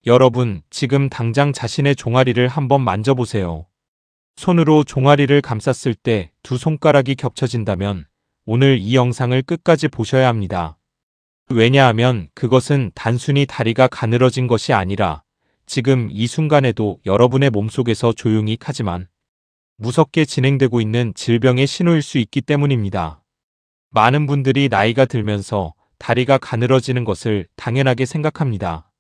여러분, 지금 당장 자신의 종아리를 한번 만져보세요. 손으로 종아리를 감쌌을 때 두 손가락이 겹쳐진다면 오늘 이 영상을 끝까지 보셔야 합니다. 왜냐하면 그것은 단순히 다리가 가늘어진 것이 아니라 지금 이 순간에도 여러분의 몸속에서 조용히 하지만 무섭게 진행되고 있는 질병의 신호일 수 있기 때문입니다. 많은 분들이 나이가 들면서 다리가 가늘어지는 것을 당연하게 생각합니다.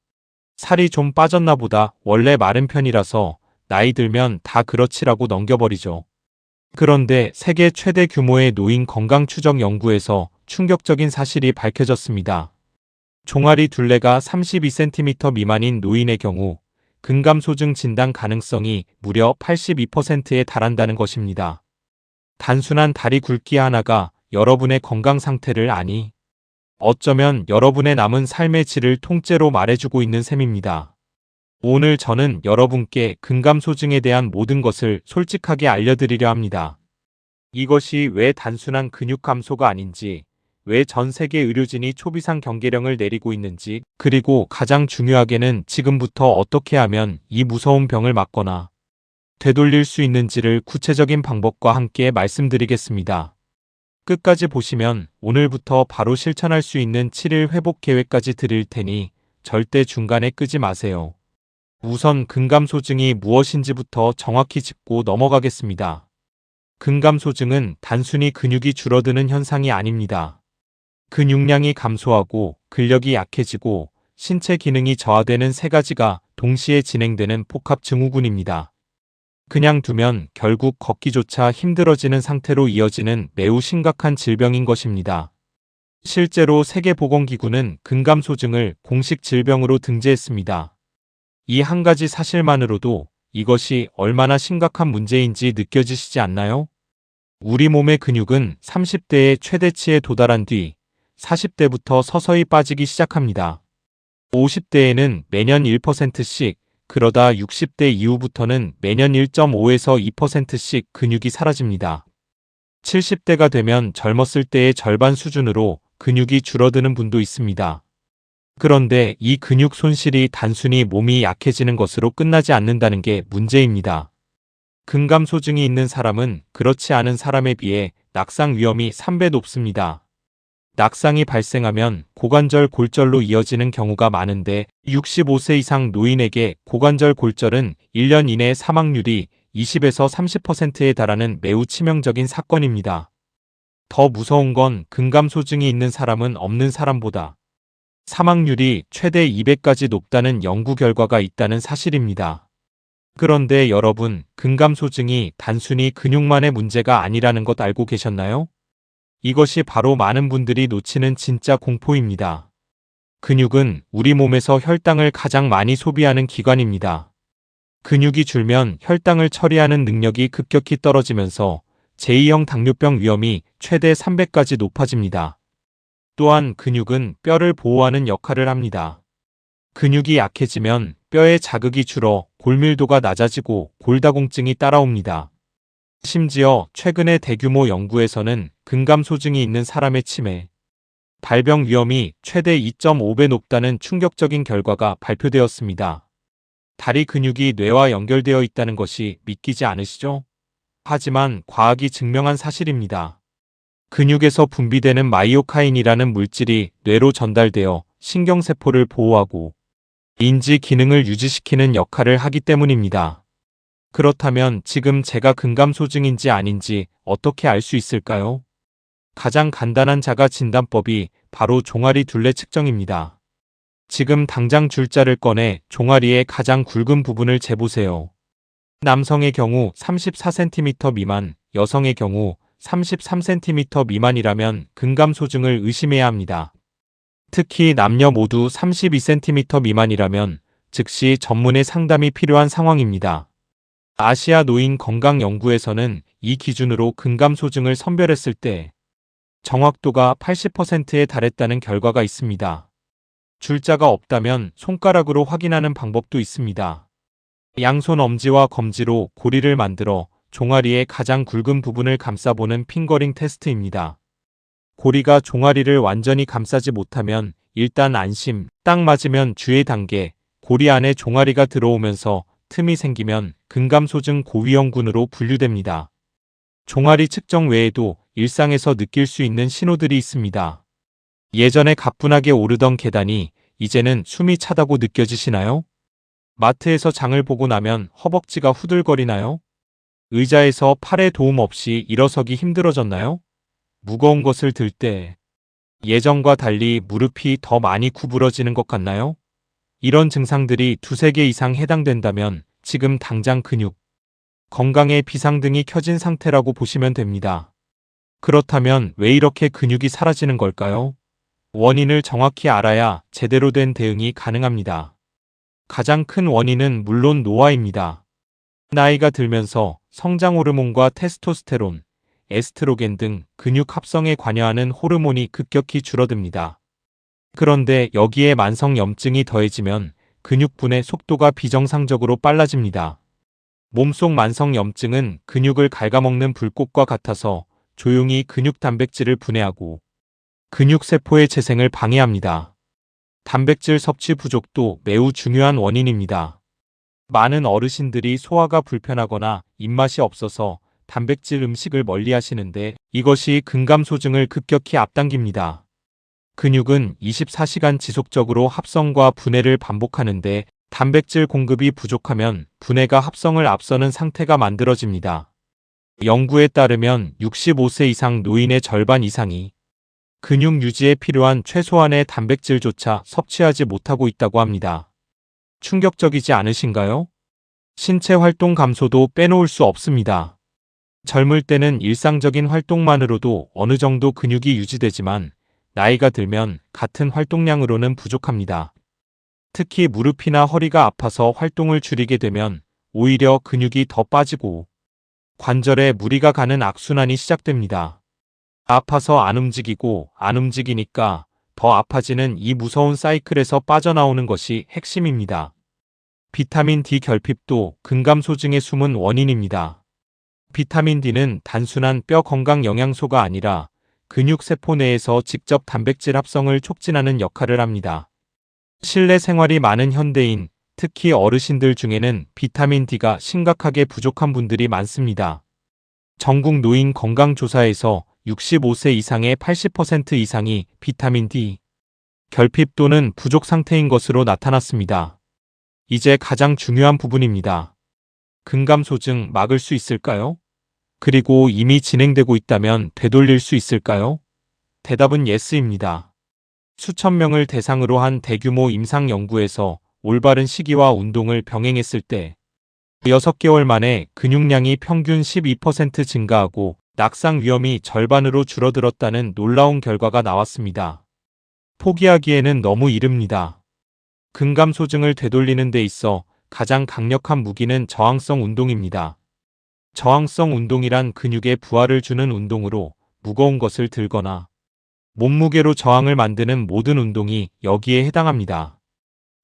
살이 좀 빠졌나 보다, 원래 마른 편이라서 나이 들면 다 그렇지라고 넘겨버리죠. 그런데 세계 최대 규모의 노인 건강 추적 연구에서 충격적인 사실이 밝혀졌습니다. 종아리 둘레가 32cm 미만인 노인의 경우 근감소증 진단 가능성이 무려 82%에 달한다는 것입니다. 단순한 다리 굵기 하나가 여러분의 건강 상태를 어쩌면 여러분의 남은 삶의 질을 통째로 말해주고 있는 셈입니다. 오늘 저는 여러분께 근감소증에 대한 모든 것을 솔직하게 알려드리려 합니다. 이것이 왜 단순한 근육 감소가 아닌지, 왜 전 세계 의료진이 초비상 경계령을 내리고 있는지, 그리고 가장 중요하게는 지금부터 어떻게 하면 이 무서운 병을 막거나 되돌릴 수 있는지를 구체적인 방법과 함께 말씀드리겠습니다. 끝까지 보시면 오늘부터 바로 실천할 수 있는 7일 회복 계획까지 드릴 테니 절대 중간에 끄지 마세요. 우선 근감소증이 무엇인지부터 정확히 짚고 넘어가겠습니다. 근감소증은 단순히 근육이 줄어드는 현상이 아닙니다. 근육량이 감소하고 근력이 약해지고 신체 기능이 저하되는 세 가지가 동시에 진행되는 복합 증후군입니다. 그냥 두면 결국 걷기조차 힘들어지는 상태로 이어지는 매우 심각한 질병인 것입니다. 실제로 세계보건기구는 근감소증을 공식 질병으로 등재했습니다. 이 한 가지 사실만으로도 이것이 얼마나 심각한 문제인지 느껴지시지 않나요? 우리 몸의 근육은 30대의 최대치에 도달한 뒤 40대부터 서서히 빠지기 시작합니다. 50대에는 매년 1%씩, 그러다 60대 이후부터는 매년 1.5에서 2%씩 근육이 사라집니다. 70대가 되면 젊었을 때의 절반 수준으로 근육이 줄어드는 분도 있습니다. 그런데 이 근육 손실이 단순히 몸이 약해지는 것으로 끝나지 않는다는 게 문제입니다. 근감소증이 있는 사람은 그렇지 않은 사람에 비해 낙상 위험이 3배 높습니다. 낙상이 발생하면 고관절 골절로 이어지는 경우가 많은데 65세 이상 노인에게 고관절 골절은 1년 이내 사망률이 20에서 30%에 달하는 매우 치명적인 사건입니다. 더 무서운 건 근감소증이 있는 사람은 없는 사람보다 사망률이 최대 2배까지 높다는 연구 결과가 있다는 사실입니다. 그런데 여러분, 근감소증이 단순히 근육만의 문제가 아니라는 것 알고 계셨나요? 이것이 바로 많은 분들이 놓치는 진짜 공포입니다. 근육은 우리 몸에서 혈당을 가장 많이 소비하는 기관입니다. 근육이 줄면 혈당을 처리하는 능력이 급격히 떨어지면서 제2형 당뇨병 위험이 최대 3배까지 높아집니다. 또한 근육은 뼈를 보호하는 역할을 합니다. 근육이 약해지면 뼈에 자극이 줄어 골밀도가 낮아지고 골다공증이 따라옵니다. 심지어 최근의 대규모 연구에서는 근감소증이 있는 사람의 치매, 발병 위험이 최대 2.5배 높다는 충격적인 결과가 발표되었습니다. 다리 근육이 뇌와 연결되어 있다는 것이 믿기지 않으시죠? 하지만 과학이 증명한 사실입니다. 근육에서 분비되는 마이오카인이라는 물질이 뇌로 전달되어 신경세포를 보호하고 인지 기능을 유지시키는 역할을 하기 때문입니다. 그렇다면 지금 제가 근감소증인지 아닌지 어떻게 알 수 있을까요? 가장 간단한 자가 진단법이 바로 종아리 둘레 측정입니다. 지금 당장 줄자를 꺼내 종아리의 가장 굵은 부분을 재보세요. 남성의 경우 34cm 미만, 여성의 경우 33cm 미만이라면 근감소증을 의심해야 합니다. 특히 남녀 모두 32cm 미만이라면 즉시 전문의 상담이 필요한 상황입니다. 아시아 노인 건강 연구에서는 이 기준으로 근감소증을 선별했을 때 정확도가 80%에 달했다는 결과가 있습니다. 줄자가 없다면 손가락으로 확인하는 방법도 있습니다. 양손 엄지와 검지로 고리를 만들어 종아리의 가장 굵은 부분을 감싸보는 핑거링 테스트입니다. 고리가 종아리를 완전히 감싸지 못하면 일단 안심, 딱 맞으면 주의 단계, 고리 안에 종아리가 들어오면서 틈이 생기면 근감소증 고위험군으로 분류됩니다. 종아리 측정 외에도 일상에서 느낄 수 있는 신호들이 있습니다. 예전에 가뿐하게 오르던 계단이 이제는 숨이 차다고 느껴지시나요? 마트에서 장을 보고 나면 허벅지가 후들거리나요? 의자에서 팔에 도움 없이 일어서기 힘들어졌나요? 무거운 것을 들 때 예전과 달리 무릎이 더 많이 구부러지는 것 같나요? 이런 증상들이 두세 개 이상 해당된다면 지금 당장 근육, 건강에 비상등이 켜진 상태라고 보시면 됩니다. 그렇다면 왜 이렇게 근육이 사라지는 걸까요? 원인을 정확히 알아야 제대로 된 대응이 가능합니다. 가장 큰 원인은 물론 노화입니다. 나이가 들면서 성장 호르몬과 테스토스테론, 에스트로겐 등 근육 합성에 관여하는 호르몬이 급격히 줄어듭니다. 그런데 여기에 만성 염증이 더해지면 근육 분해 속도가 비정상적으로 빨라집니다. 몸속 만성 염증은 근육을 갉아먹는 불꽃과 같아서 조용히 근육 단백질을 분해하고 근육세포의 재생을 방해합니다. 단백질 섭취 부족도 매우 중요한 원인입니다. 많은 어르신들이 소화가 불편하거나 입맛이 없어서 단백질 음식을 멀리 하시는데 이것이 근감소증을 급격히 앞당깁니다. 근육은 24시간 지속적으로 합성과 분해를 반복하는데 단백질 공급이 부족하면 분해가 합성을 앞서는 상태가 만들어집니다. 연구에 따르면 65세 이상 노인의 절반 이상이 근육 유지에 필요한 최소한의 단백질조차 섭취하지 못하고 있다고 합니다. 충격적이지 않으신가요? 신체 활동 감소도 빼놓을 수 없습니다. 젊을 때는 일상적인 활동만으로도 어느 정도 근육이 유지되지만 나이가 들면 같은 활동량으로는 부족합니다. 특히 무릎이나 허리가 아파서 활동을 줄이게 되면 오히려 근육이 더 빠지고 관절에 무리가 가는 악순환이 시작됩니다. 아파서 안 움직이고 안 움직이니까 더 아파지는 이 무서운 사이클에서 빠져나오는 것이 핵심입니다. 비타민 D 결핍도 근감소증의 숨은 원인입니다. 비타민 D는 단순한 뼈 건강 영양소가 아니라 근육 세포 내에서 직접 단백질 합성을 촉진하는 역할을 합니다. 실내 생활이 많은 현대인, 특히 어르신들 중에는 비타민 D가 심각하게 부족한 분들이 많습니다. 전국 노인 건강조사에서 65세 이상의 80% 이상이 비타민 D 결핍 또는 부족 상태인 것으로 나타났습니다. 이제 가장 중요한 부분입니다. 근감소증 막을 수 있을까요? 그리고 이미 진행되고 있다면 되돌릴 수 있을까요? 대답은 예스입니다. 수천 명을 대상으로 한 대규모 임상 연구에서 올바른 식이와 운동을 병행했을 때 6개월 만에 근육량이 평균 12% 증가하고 낙상 위험이 절반으로 줄어들었다는 놀라운 결과가 나왔습니다. 포기하기에는 너무 이릅니다. 근감소증을 되돌리는 데 있어 가장 강력한 무기는 저항성 운동입니다. 저항성 운동이란 근육에 부하를 주는 운동으로 무거운 것을 들거나 몸무게로 저항을 만드는 모든 운동이 여기에 해당합니다.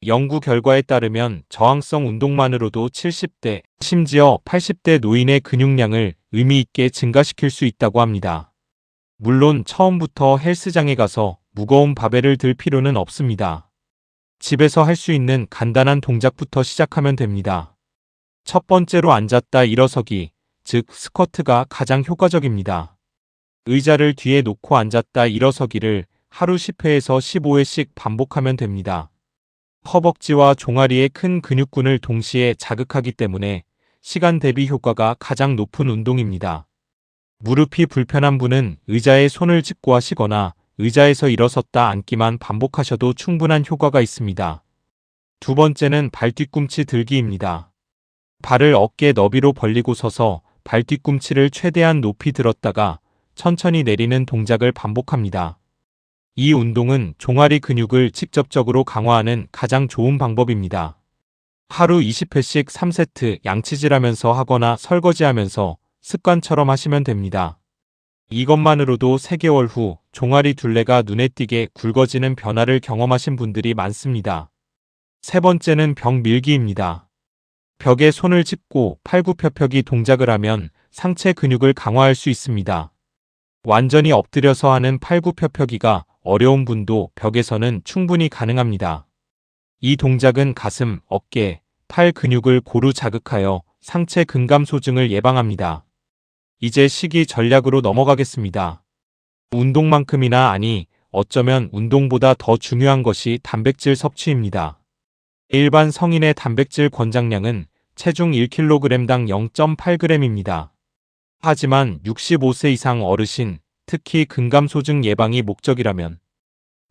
연구 결과에 따르면 저항성 운동만으로도 70대, 심지어 80대 노인의 근육량을 의미 있게 증가시킬 수 있다고 합니다. 물론 처음부터 헬스장에 가서 무거운 바벨을 들 필요는 없습니다. 집에서 할 수 있는 간단한 동작부터 시작하면 됩니다. 첫 번째로 앉았다 일어서기, 즉 스쿼트가 가장 효과적입니다. 의자를 뒤에 놓고 앉았다 일어서기를 하루 10회에서 15회씩 반복하면 됩니다. 허벅지와 종아리의 큰 근육군을 동시에 자극하기 때문에 시간 대비 효과가 가장 높은 운동입니다. 무릎이 불편한 분은 의자에 손을 짚고 하시거나 의자에서 일어섰다 앉기만 반복하셔도 충분한 효과가 있습니다. 두 번째는 발 뒤꿈치 들기입니다. 발을 어깨 너비로 벌리고 서서 발 뒤꿈치를 최대한 높이 들었다가 천천히 내리는 동작을 반복합니다. 이 운동은 종아리 근육을 직접적으로 강화하는 가장 좋은 방법입니다. 하루 20회씩 3세트 양치질하면서 하거나 설거지하면서 습관처럼 하시면 됩니다. 이것만으로도 3개월 후 종아리 둘레가 눈에 띄게 굵어지는 변화를 경험하신 분들이 많습니다. 세 번째는 벽 밀기입니다. 벽에 손을 짚고 팔굽혀펴기 동작을 하면 상체 근육을 강화할 수 있습니다. 완전히 엎드려서 하는 팔굽혀펴기가 어려운 분도 벽에서는 충분히 가능합니다. 이 동작은 가슴, 어깨, 팔 근육을 고루 자극하여 상체 근감 소증을 예방합니다. 이제 식이 전략으로 넘어가겠습니다. 운동만큼이나 아니, 어쩌면 운동보다 더 중요한 것이 단백질 섭취입니다. 일반 성인의 단백질 권장량은 체중 1kg당 0.8g입니다. 하지만 65세 이상 어르신, 특히 근감소증 예방이 목적이라면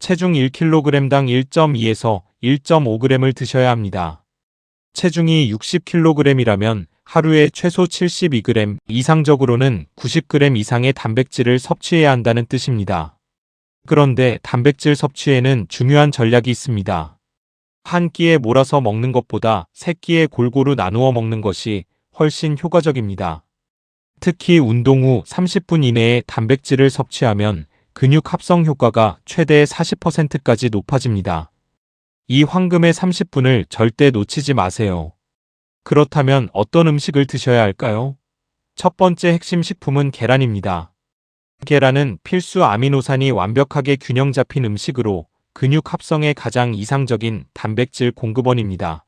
체중 1kg당 1.2에서 1.5g을 드셔야 합니다. 체중이 60kg이라면 하루에 최소 72g, 이상적으로는 90g 이상의 단백질을 섭취해야 한다는 뜻입니다. 그런데 단백질 섭취에는 중요한 전략이 있습니다. 한 끼에 몰아서 먹는 것보다 세 끼에 골고루 나누어 먹는 것이 훨씬 효과적입니다. 특히 운동 후 30분 이내에 단백질을 섭취하면 근육 합성 효과가 최대 40%까지 높아집니다. 이 황금의 30분을 절대 놓치지 마세요. 그렇다면 어떤 음식을 드셔야 할까요? 첫 번째 핵심 식품은 계란입니다. 계란은 필수 아미노산이 완벽하게 균형 잡힌 음식으로 근육 합성에 가장 이상적인 단백질 공급원입니다.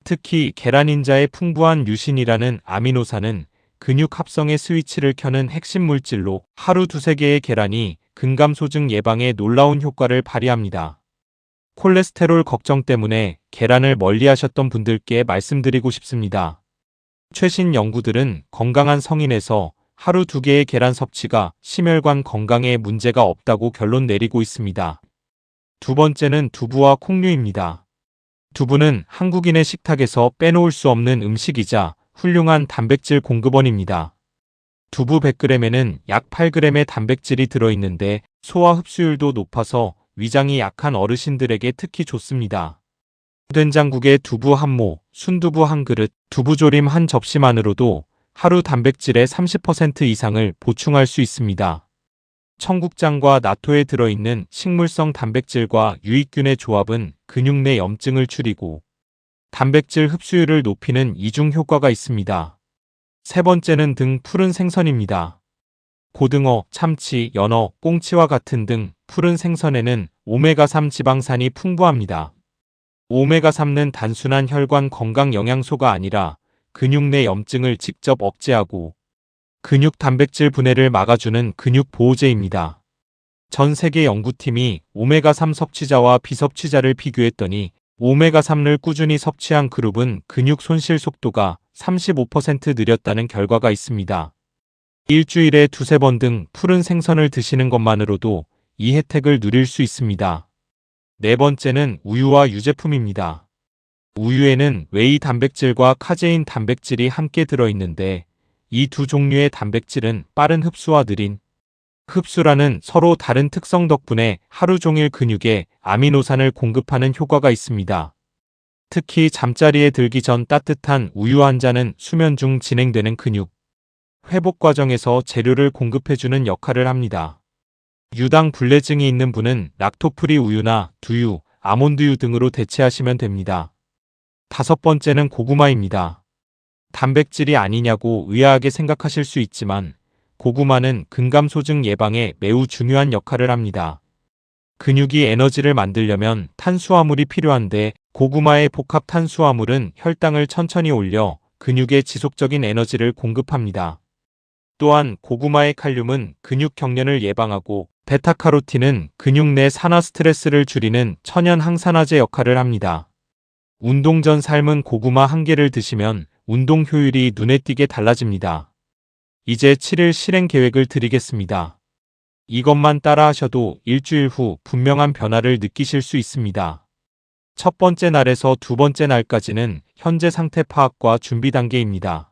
특히 계란인자의 풍부한 류신이라는 아미노산은 근육 합성의 스위치를 켜는 핵심 물질로 하루 두세 개의 계란이 근감소증 예방에 놀라운 효과를 발휘합니다. 콜레스테롤 걱정 때문에 계란을 멀리하셨던 분들께 말씀드리고 싶습니다. 최신 연구들은 건강한 성인에서 하루 2개의 계란 섭취가 심혈관 건강에 문제가 없다고 결론 내리고 있습니다. 두 번째는 두부와 콩류입니다. 두부는 한국인의 식탁에서 빼놓을 수 없는 음식이자 훌륭한 단백질 공급원입니다. 두부 100g에는 약 8g의 단백질이 들어있는데 소화 흡수율도 높아서 위장이 약한 어르신들에게 특히 좋습니다. 된장국에 두부 한 모, 순두부 한 그릇, 두부조림 한 접시만으로도 하루 단백질의 30% 이상을 보충할 수 있습니다. 청국장과 나토에 들어있는 식물성 단백질과 유익균의 조합은 근육 내 염증을 줄이고 단백질 흡수율을 높이는 이중 효과가 있습니다. 세 번째는 등 푸른 생선입니다. 고등어, 참치, 연어, 꽁치와 같은 등 푸른 생선에는 오메가3 지방산이 풍부합니다. 오메가3는 단순한 혈관 건강 영양소가 아니라 근육 내 염증을 직접 억제하고 근육 단백질 분해를 막아주는 근육 보호제입니다. 전 세계 연구팀이 오메가3 섭취자와 비섭취자를 비교했더니 오메가3를 꾸준히 섭취한 그룹은 근육 손실 속도가 35% 느렸다는 결과가 있습니다. 일주일에 두세 번 등 푸른 생선을 드시는 것만으로도 이 혜택을 누릴 수 있습니다. 네 번째는 우유와 유제품입니다. 우유에는 웨이 단백질과 카제인 단백질이 함께 들어있는데 이 두 종류의 단백질은 빠른 흡수와 느린 흡수라는 서로 다른 특성 덕분에 하루 종일 근육에 아미노산을 공급하는 효과가 있습니다. 특히 잠자리에 들기 전 따뜻한 우유 한 잔은 수면 중 진행되는 근육 회복 과정에서 재료를 공급해주는 역할을 합니다. 유당 불내증이 있는 분은 락토프리 우유나 두유, 아몬드유 등으로 대체하시면 됩니다. 다섯 번째는 고구마입니다. 단백질이 아니냐고 의아하게 생각하실 수 있지만 고구마는 근감소증 예방에 매우 중요한 역할을 합니다. 근육이 에너지를 만들려면 탄수화물이 필요한데 고구마의 복합 탄수화물은 혈당을 천천히 올려 근육에 지속적인 에너지를 공급합니다. 또한 고구마의 칼륨은 근육 경련을 예방하고 베타카로틴은 근육 내 산화 스트레스를 줄이는 천연 항산화제 역할을 합니다. 운동 전 삶은 고구마 한 개를 드시면 운동 효율이 눈에 띄게 달라집니다. 이제 7일 실행 계획을 드리겠습니다. 이것만 따라 하셔도 일주일 후 분명한 변화를 느끼실 수 있습니다. 첫 번째 날에서 두 번째 날까지는 현재 상태 파악과 준비 단계입니다.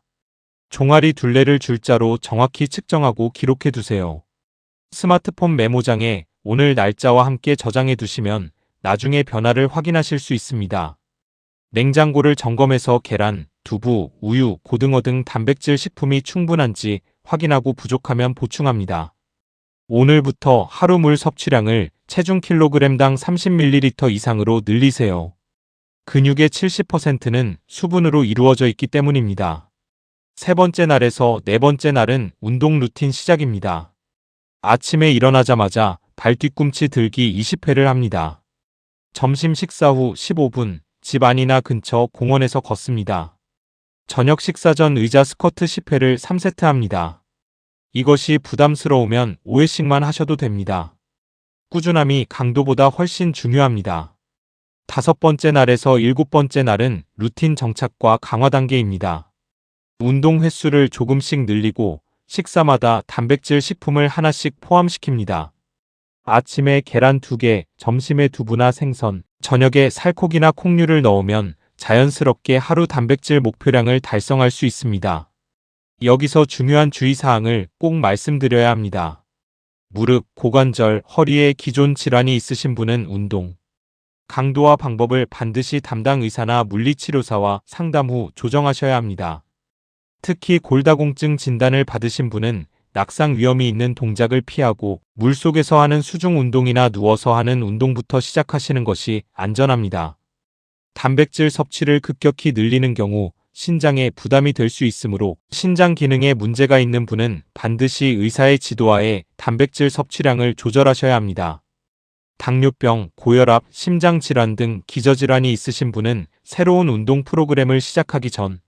종아리 둘레를 줄자로 정확히 측정하고 기록해 두세요. 스마트폰 메모장에 오늘 날짜와 함께 저장해 두시면 나중에 변화를 확인하실 수 있습니다. 냉장고를 점검해서 계란, 두부, 우유, 고등어 등 단백질 식품이 충분한지 확인하고 부족하면 보충합니다. 오늘부터 하루 물 섭취량을 체중 kg당 30ml 이상으로 늘리세요. 근육의 70%는 수분으로 이루어져 있기 때문입니다. 세 번째 날에서 네 번째 날은 운동 루틴 시작입니다. 아침에 일어나자마자 발 뒤꿈치 들기 20회를 합니다. 점심 식사 후 15분 집 안이나 근처 공원에서 걷습니다. 저녁 식사 전 의자 스쿼트 10회를 3세트 합니다. 이것이 부담스러우면 5회씩만 하셔도 됩니다. 꾸준함이 강도보다 훨씬 중요합니다. 5번째 날에서 7번째 날은 루틴 정착과 강화 단계입니다. 운동 횟수를 조금씩 늘리고 식사마다 단백질 식품을 하나씩 포함시킵니다. 아침에 계란 2개, 점심에 두부나 생선, 저녁에 살코기나 콩류를 넣으면 자연스럽게 하루 단백질 목표량을 달성할 수 있습니다. 여기서 중요한 주의사항을 꼭 말씀드려야 합니다. 무릎, 고관절, 허리에 기존 질환이 있으신 분은 운동 강도와 방법을 반드시 담당 의사나 물리치료사와 상담 후 조정하셔야 합니다. 특히 골다공증 진단을 받으신 분은 낙상 위험이 있는 동작을 피하고 물속에서 하는 수중 운동이나 누워서 하는 운동부터 시작하시는 것이 안전합니다. 단백질 섭취를 급격히 늘리는 경우 신장에 부담이 될 수 있으므로 신장 기능에 문제가 있는 분은 반드시 의사의 지도하에 단백질 섭취량을 조절하셔야 합니다. 당뇨병, 고혈압, 심장질환 등 기저질환이 있으신 분은 새로운 운동 프로그램을 시작하기 전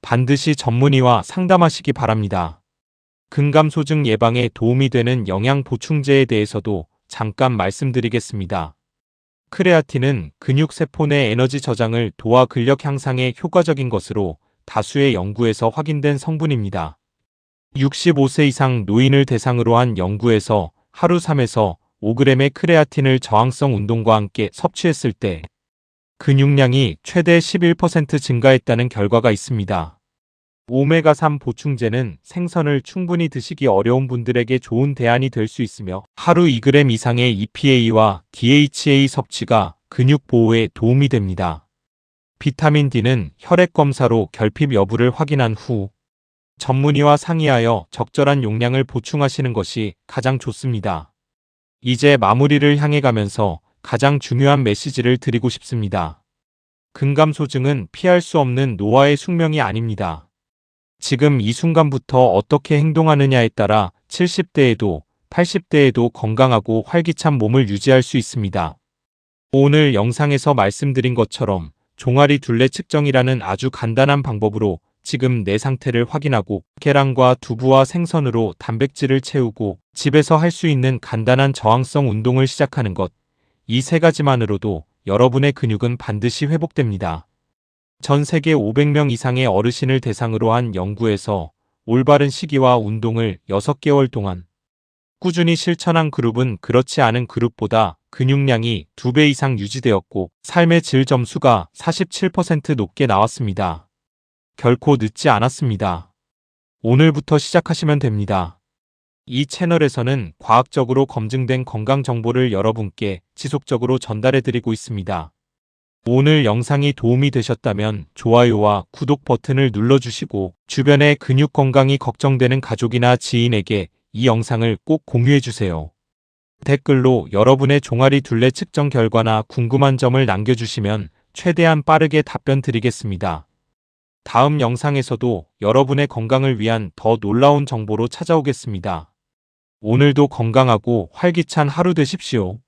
반드시 전문의와 상담하시기 바랍니다. 근감소증 예방에 도움이 되는 영양 보충제에 대해서도 잠깐 말씀드리겠습니다. 크레아틴은 근육세포 내 에너지 저장을 도와 근력 향상에 효과적인 것으로 다수의 연구에서 확인된 성분입니다. 65세 이상 노인을 대상으로 한 연구에서 하루 3에서 5g의 크레아틴을 저항성 운동과 함께 섭취했을 때 근육량이 최대 11% 증가했다는 결과가 있습니다. 오메가3 보충제는 생선을 충분히 드시기 어려운 분들에게 좋은 대안이 될 수 있으며 하루 2g 이상의 EPA와 DHA 섭취가 근육 보호에 도움이 됩니다. 비타민 D는 혈액 검사로 결핍 여부를 확인한 후 전문의와 상의하여 적절한 용량을 보충하시는 것이 가장 좋습니다. 이제 마무리를 향해 가면서 가장 중요한 메시지를 드리고 싶습니다. 근감소증은 피할 수 없는 노화의 숙명이 아닙니다. 지금 이 순간부터 어떻게 행동하느냐에 따라 70대에도 80대에도 건강하고 활기찬 몸을 유지할 수 있습니다. 오늘 영상에서 말씀드린 것처럼 종아리 둘레 측정이라는 아주 간단한 방법으로 지금 내 상태를 확인하고 계란과 두부와 생선으로 단백질을 채우고 집에서 할 수 있는 간단한 저항성 운동을 시작하는 것. 이 3가지만으로도 여러분의 근육은 반드시 회복됩니다. 전 세계 500명 이상의 어르신을 대상으로 한 연구에서 올바른 식이와 운동을 6개월 동안 꾸준히 실천한 그룹은 그렇지 않은 그룹보다 근육량이 2배 이상 유지되었고 삶의 질 점수가 47% 높게 나왔습니다. 결코 늦지 않았습니다. 오늘부터 시작하시면 됩니다. 이 채널에서는 과학적으로 검증된 건강 정보를 여러분께 지속적으로 전달해드리고 있습니다. 오늘 영상이 도움이 되셨다면 좋아요와 구독 버튼을 눌러주시고 주변의 근육 건강이 걱정되는 가족이나 지인에게 이 영상을 꼭 공유해주세요. 댓글로 여러분의 종아리 둘레 측정 결과나 궁금한 점을 남겨주시면 최대한 빠르게 답변 드리겠습니다. 다음 영상에서도 여러분의 건강을 위한 더 놀라운 정보로 찾아오겠습니다. 오늘도 건강하고 활기찬 하루 되십시오.